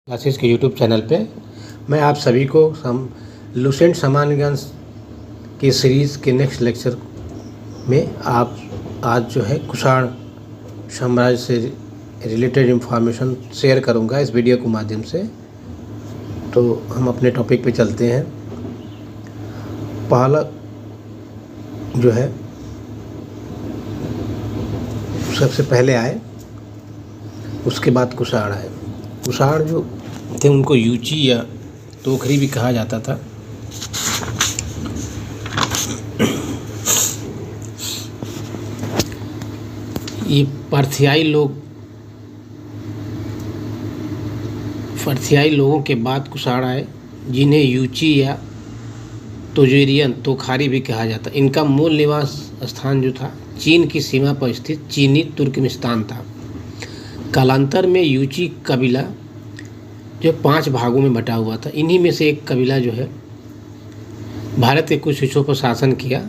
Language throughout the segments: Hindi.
क्लासेस के यूट्यूब चैनल पे मैं आप सभी को लुसेंट सामान्य ज्ञान की सीरीज़ के नेक्स्ट लेक्चर में आप आज जो है कुषाण साम्राज्य से रिलेटेड इंफॉर्मेशन शेयर करूंगा इस वीडियो के माध्यम से। तो हम अपने टॉपिक पे चलते हैं। पहला जो है सबसे पहले आए, उसके बाद कुषाण आए। कुषाण जो थे उनको यूची या तोखरी भी कहा जाता था। ये पारथियाई लोगों के बाद कुषाण आए, जिन्हें यूची या तोजेरियन तोखारी भी कहा जाता। इनका मूल निवास स्थान जो था चीन की सीमा पर स्थित चीनी तुर्कमेनिस्तान था। कालांतर में यूची कबीला जो 5 भागों में बटा हुआ था। इन्हीं में से एक कबीला जो है भारत के कुछ हिस्सों पर शासन किया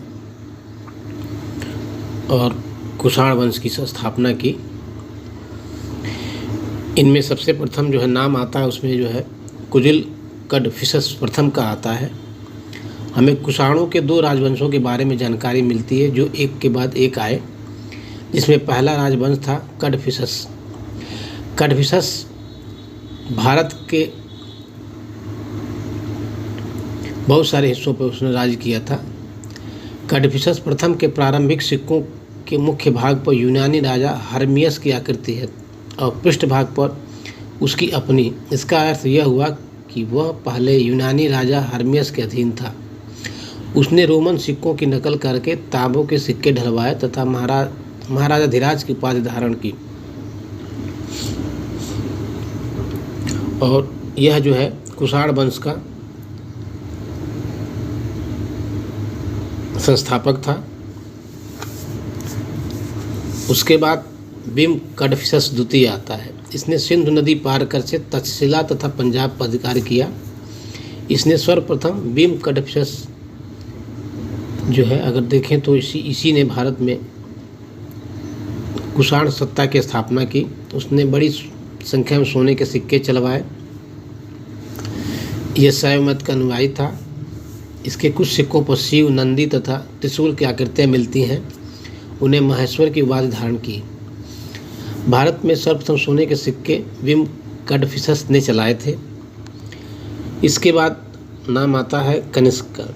और कुषाण वंश की स्थापना की। इनमें सबसे प्रथम जो है नाम आता है, उसमें जो है कुजिल कड़फिसस प्रथम का आता है। हमें कुषाणों के 2 राजवंशों के बारे में जानकारी मिलती है जो एक के बाद एक आए, जिसमें पहला राजवंश था कड़फिसस। कड़फिसस भारत के बहुत सारे हिस्सों पर उसने राज किया था। कड़फिसस प्रथम के प्रारंभिक सिक्कों के मुख्य भाग पर यूनानी राजा हर्मियस की आकृति है और पृष्ठ भाग पर उसकी अपनी। इसका अर्थ यह हुआ कि वह पहले यूनानी राजा हर्मियस के अधीन था। उसने रोमन सिक्कों की नकल करके तांबों के सिक्के ढलवाए तथा महाराजा धीराज की उपाधि धारण की। और यह जो है कुषाण वंश का संस्थापक था। उसके बाद भीम कड़फिसस द्वितीय आता है। इसने सिंधु नदी पार कर से तक्षशिला तथा पंजाब पर अधिकार किया। इसने सर्वप्रथम भीम कड़फिसस जो है अगर देखें तो इसी ने भारत में कुषाण सत्ता की स्थापना की। उसने बड़ी संख्या में सोने के सिक्के चलवाए। यह शैव मत का अनुयायी था। इसके कुछ सिक्कों पर शिव, नंदी तथा त्रिशूल की आकृतियाँ मिलती हैं। उन्हें महेश्वर की उपाधि धारण की। भारत में सर्वप्रथम सोने के सिक्के भीम कड़फिसस ने चलाए थे। इसके बाद नाम आता है कनिष्क का।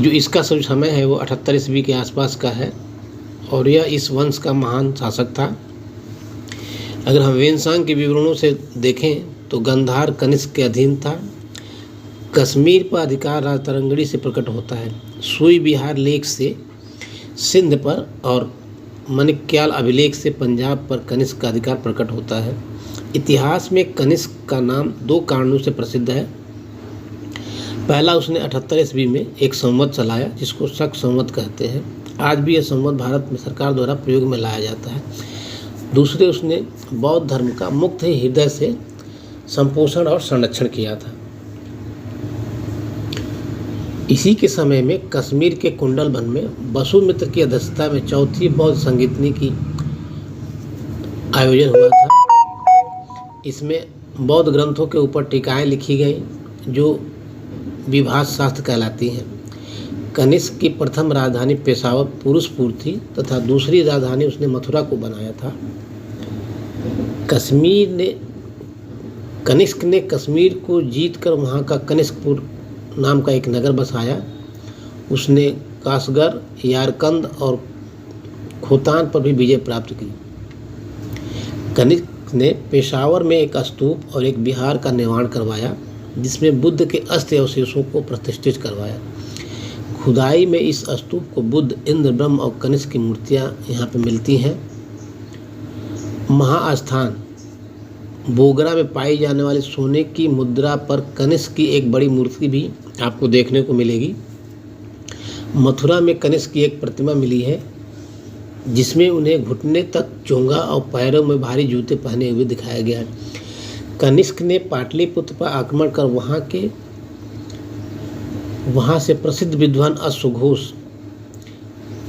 जो इसका जो समय है वो 78 ईस्वी के आसपास का है और यह इस वंश का महान शासक था। अगर हम वेनसांग के विवरणों से देखें तो गंधार कनिष्क के अधीन था। कश्मीर पर अधिकार राजतरंगड़ी से प्रकट होता है। सुई बिहार लेख से सिंध पर और मनिक्याल अभिलेख से पंजाब पर कनिष्क का अधिकार प्रकट होता है। इतिहास में कनिष्क का नाम 2 कारणों से प्रसिद्ध है। पहला, उसने 78 ईस्वी में एक संवत चलाया जिसको शक संवत कहते हैं। आज भी यह संवत भारत में सरकार द्वारा प्रयोग में लाया जाता है। दूसरे, उसने बौद्ध धर्म का मुक्त हृदय से संपोषण और संरक्षण किया था। इसी के समय में कश्मीर के कुंडलवन में वसुमित्र की अध्यक्षता में 4थी बौद्ध संगीतनी की आयोजन हुआ था। इसमें बौद्ध ग्रंथों के ऊपर टीकाएं लिखी गई जो विभाष शास्त्र कहलाती हैं। कनिष्क की प्रथम राजधानी पेशावर पुरुषपुर थी तथा दूसरी राजधानी उसने मथुरा को बनाया था। कनिष्क ने कश्मीर को जीतकर वहाँ का कनिष्कपुर नाम का एक नगर बसाया। उसने कासगढ़, यारकंद और खोतान पर भी विजय प्राप्त की। कनिष्क ने पेशावर में एक स्तूप और एक विहार का निर्माण करवाया जिसमें बुद्ध के अस्थि अवशेषों को प्रतिष्ठित करवाया। खुदाई में इस स्तूप को बुद्ध, इंद्र, ब्रह्म और कनिष्क की मूर्तियाँ यहाँ पे मिलती हैं। महास्थान बोगरा में पाई जाने वाली सोने की मुद्रा पर कनिष्क की एक बड़ी मूर्ति भी आपको देखने को मिलेगी। मथुरा में कनिष्क की एक प्रतिमा मिली है जिसमें उन्हें घुटने तक चोंगा और पैरों में भारी जूते पहने हुए दिखाया गया है। कनिष्क ने पाटलिपुत्र पर आक्रमण कर वहाँ से प्रसिद्ध विद्वान अश्वघोष,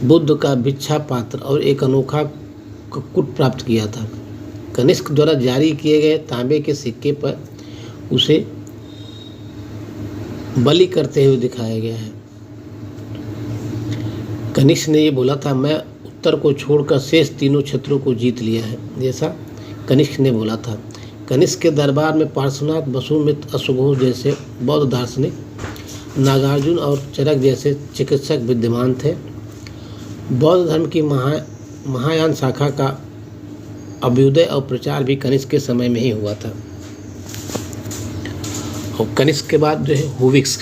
बुद्ध का भिक्षा पात्र और एक अनोखा कुट प्राप्त किया था। कनिष्क द्वारा जारी किए गए तांबे के सिक्के पर उसे बलि करते हुए दिखाया गया है। कनिष्क ने ये बोला था, मैं उत्तर को छोड़कर शेष तीनों क्षेत्रों को जीत लिया है, जैसा कनिष्क ने बोला था। कनिष्क के दरबार में पार्श्वनाथ, वसुमित्र, अश्वघोष जैसे बौद्ध दार्शनिक, नागार्जुन और चरक जैसे चिकित्सक विद्यमान थे। बौद्ध धर्म की महायान शाखा का अभ्युदय और प्रचार भी कनिष्क के समय में ही हुआ था। और कनिष्क के बाद जो है हुविक्स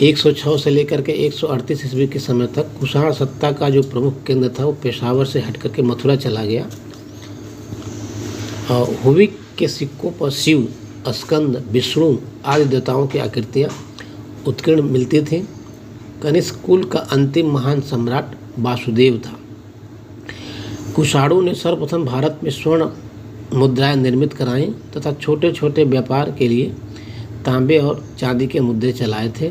106 से लेकर के 138 ईस्वी के समय तक कुषाण सत्ता का जो प्रमुख केंद्र था वो पेशावर से हट करके मथुरा चला गया। और हुविक के सिक्कों पर शिव, स्कंद, विष्णु आदि देवताओं की आकृतियाँ उत्कीर्ण मिलती थीं। कनिष्क कुल का अंतिम महान सम्राट वासुदेव था। कुषाणों ने सर्वप्रथम भारत में स्वर्ण मुद्राएं निर्मित कराईं तथा छोटे छोटे व्यापार के लिए तांबे और चांदी के मुद्रे चलाए थे।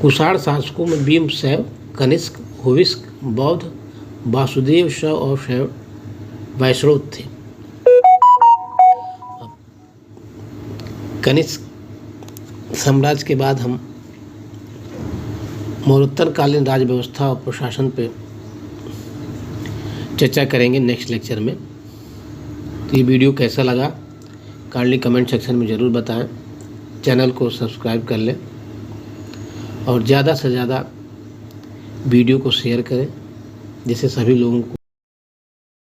कुषाण शासकों में भीम शैव, कनिष्क, हुविस्क, बौद्ध, वासुदेव शैव और शैव वैष्णव थे। कनिष्क साम्राज्य के बाद हम मौर्योत्तरकालीन राज व्यवस्था और प्रशासन पे चर्चा करेंगे नेक्स्ट लेक्चर में। तो ये वीडियो कैसा लगा काइंडली कमेंट सेक्शन में ज़रूर बताएं। चैनल को सब्सक्राइब कर लें और ज़्यादा से ज़्यादा वीडियो को शेयर करें जिससे सभी लोगों को